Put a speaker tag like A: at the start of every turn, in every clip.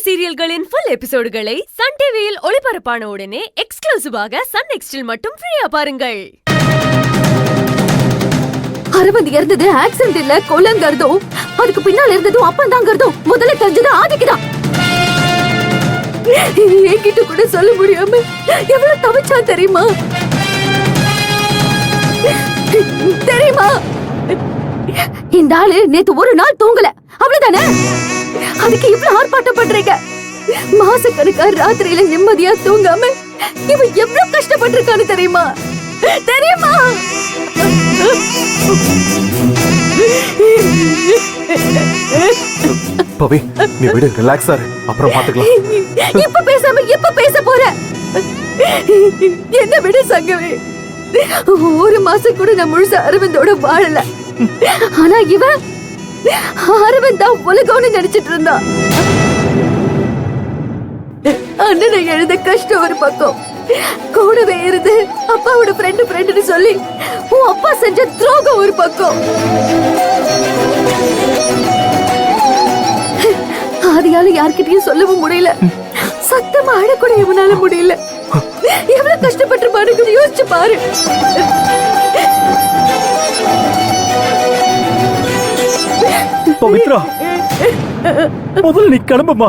A: சீரியல்களின் full எபிசோடுகளை Sun டிவியில் ஒளிபரப்பான உடனே எக்ஸ்க்ளூசிவாக சன் நெக்ஸ்டில் மட்டும் ஃப்ரீயா பாருங்கள்.
B: அரவிந்த் இறந்தது ஆக்சிடென்ட் இல்ல, கொலைங்கிறதும் அதுக்கு பின்னால இருந்ததும் அப்பந்தாங்கிறதும் முதல்ல தெரிஞ்சது ஆதிக்குதான். என்கிட்ட கூட சொல்ல முடியாம எவ்வளவு தவிச்சா தெரியுமா? தெரியுமா? இந்த ஆளு நேத்து ஒரு நாள் தூங்கல, அவ்வளவுதானே? அதுக்கு இவ்வளவு ஆர்ப்பாட்டம் பண்றீங்க. மாசக்கணக்கா ராத்திரியில நிம்மதியா தூங்காம இவன் எவ்வளவு கஷ்டப்பட்டிருக்கான்னு தெரியுமா? தெரியுமா?
C: பவி, நீ விடு, ரிலாக்ஸா இரு, அப்புறம் பாத்துக்கலாம்.
B: இப்ப பேசாம எப்ப பேச போற? என்ன விடு சங்கவி. ஒரு மாசம் கூட நான் முழுசா அரவிந்தோட வாழல. ஆனா இவன் அரவிந்த் தான் உலகம்னு நினைச்சிட்டு இருந்தா. அண்ணனை எழுத கஷ்டம் ஒரு பக்கம், கூடவே இருந்து அப்பாவோட ஃப்ரெண்டுன்னு சொல்லி உன் அப்பா செஞ்ச துரோகம் ஒரு பக்கம். ஆதியால யார்கிட்டயும் சொல்லவும் முடியல, சத்தமா அழக்கூட இவனால முடியல. எவ்வளவு கஷ்டப்பட்டு பாருங்க, யோசிச்சு பாரு.
D: பவித்ரா, முதல்ல நீ கிளம்புமா.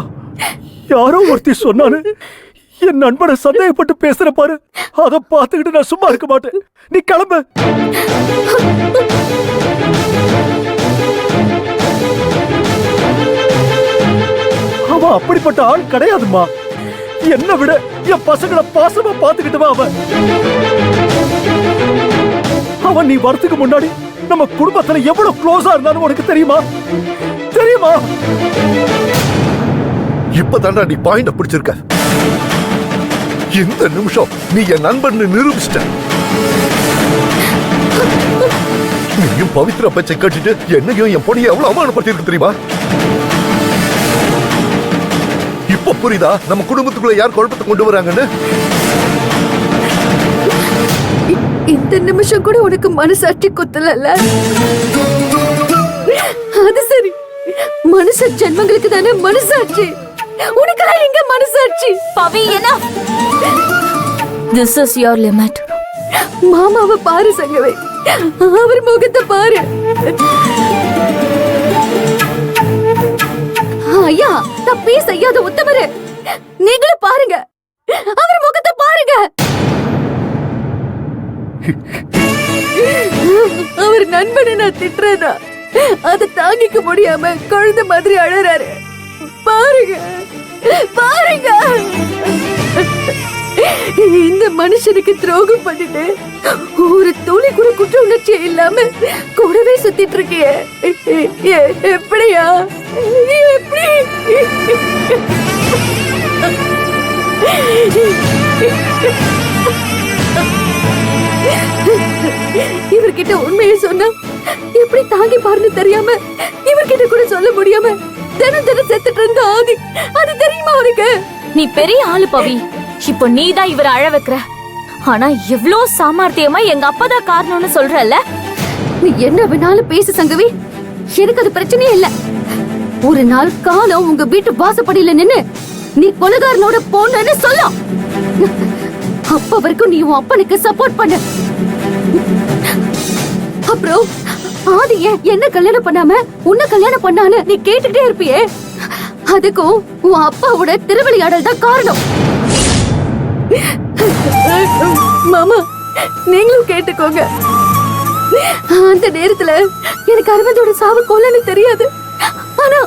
D: யாரோ ஒருத்தி சொன்னானு என் நண்பனை சந்தேகப்பட்டு பேசுற பாரு, அத பாத்துக்கிட்டு நான் சும்மா இருக்க மாட்டேன். நீ கிளம்பு. அவன் அப்படிப்பட்ட ஆள் கிடையாதுமா. என்ன விட என் பசங்களை பாசமா பாத்துக்கிட்டுவா அவன் நீ வரத்துக்கு முன்னாடி நம்ம குடும்பத்துல எவ்வளவு க்ளோஸா இருந்தாலும் உனக்கு தெரியுமா? தெரியுமா?
E: இப்பதான்டா நீ பாயிண்ட பிடிச்சிருக்க. இந்த நிமிஷம் நீ என் நண்பன் நிரூபிச்சிட்ட. நீயும் பவித்ரா பச்சை கட்டிட்டு என்னையும் என் பொண்ணையும் எவ்வளவு அவமானப்பட்டிருக்கு தெரியுமா? இப்ப புரியுதா நம்ம குடும்பத்துக்குள்ள யார் குழப்பத்தை கொண்டு வராங்கன்னு?
B: இந்த நிமிஷம் கூட உனக்கு மனசாட்சி குத்தல. அது சரி, மனுஷ ஜென்மங்களுக்கு தானே மனசாட்சி. உனக்கெல்லாம் எங்க மனசாட்சி?
F: பவி, enough. This is your limit.
B: மாமாவை பாரு சங்கவே, அவர் முகத்தை பாரு. ஐயா, தப்பே செய்யாத உத்தமரே, நீங்களும் பாருங்க, அவர் முகத்தை பாருங்க. அவர் நண்பனை நான் திட்டுறேனா அதை தாங்கிக்க முடியாம குழந்தை மாதிரி அழறாரு. பாருங்க, பாருங்க. இந்த மனுஷனுக்கு துரோகம் பண்ணிட்டு ஒரு துளி கூட குற்ற உணர்ச்சி இல்லாம கூடவே சுத்திட்டு இருக்கியே, எப்படியா? எப்படி? இவர்கிட்ட உண்மையை சொன்னா எப்படி தாங்கி பாருன்னு தெரியாம, இவர்கிட்ட கூட சொல்ல முடியாம தினம் செத்துட்டு இருந்த ஆதி, அது தெரியுமா அவருக்கு?
F: நீ பெரிய ஆளு பவி, இப்போ நீதான் இவரை அழ வைக்கிற. ஆனா எவ்வளவு சாமர்த்தியமா எங்க அப்பதான் காரணம்னு சொல்றல்ல.
B: நீ என்ன வேணாலும் பேசு சங்கவி, எனக்கு அது பிரச்சனையே இல்ல. ஒரு நாள் காலம் உங்க வீட்டு வாசப்படியில நின்னு நீ கொலைகாரனோட போனன்னு சொல்லும். அப்ப வரைக்கும் நீ உன் அப்பனுக்கு சப்போர்ட் பண்ண. அப்புறம் ஆதிய என்ன கல்யாணம் பண்ணாம உன்னை கல்யாணம் பண்ணான்னு நீ கேட்டுட்டே இருப்பியே, அதுக்கும் உன் அப்பாவோட திருவிளையாடல் தான் காரணம். மாமா, நீங்களும் கேட்டுக்கோங்க. அந்த நேரத்துல எனக்கு அரவிந்தோட சாவு கொல்லன்னு தெரியாது, ஆனா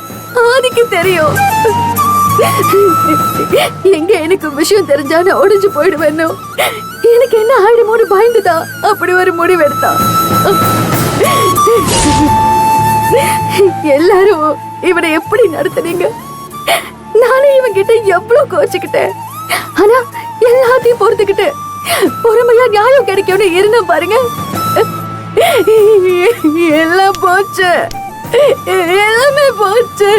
B: ஆதிக்கு தெரியும். எங்க எனக்கு விஷயம் தெரிஞ்சானு ஒடிஞ்சு போயிடுவேன்னு, எனக்கு என்ன ஆயிடுமோன்னு பயந்துதான் அப்படி ஒரு முடிவு எடுத்தான். எல்லாரும் இவனை எப்படி நடத்துனீங்க? நானே இவன் கிட்ட எவ்வளவு கோச்சுக்கிட்டேன். ஆனா எல்லாத்தையும் பொறுத்துக்கிட்டு பொறுமையா நியாயம் கிடைக்கும்னு இருந்தா பாருங்க, எல்லாம் போச்சு, எல்லாமே போச்சு.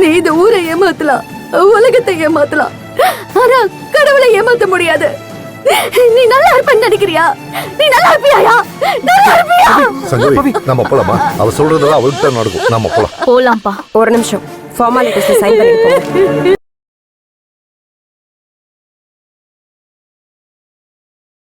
B: நீ இந்த ஊரை ஏமாத்தலாம், உலகத்தை ஏமாத்தலாம், ஆனா கடவுளை ஏமாத்த முடியாது. நீ நல்லா இருப்பேன்னு நினைக்கிறியா? நீ நல்லா இருப்பியாயா? நல்லா இருப்பியா?
E: சங்கவி நம்ம போலாமா? அவ சொல்றதெல்லாம் அவளுக்கு தான் நடக்கும். நம்ம போலாம்.
F: போலாம்ப்பா.
G: ஒரு நிமிஷம், ஃபார்மாலிட்டிஸ்ல சைன் பண்ணிட்டு போங்க.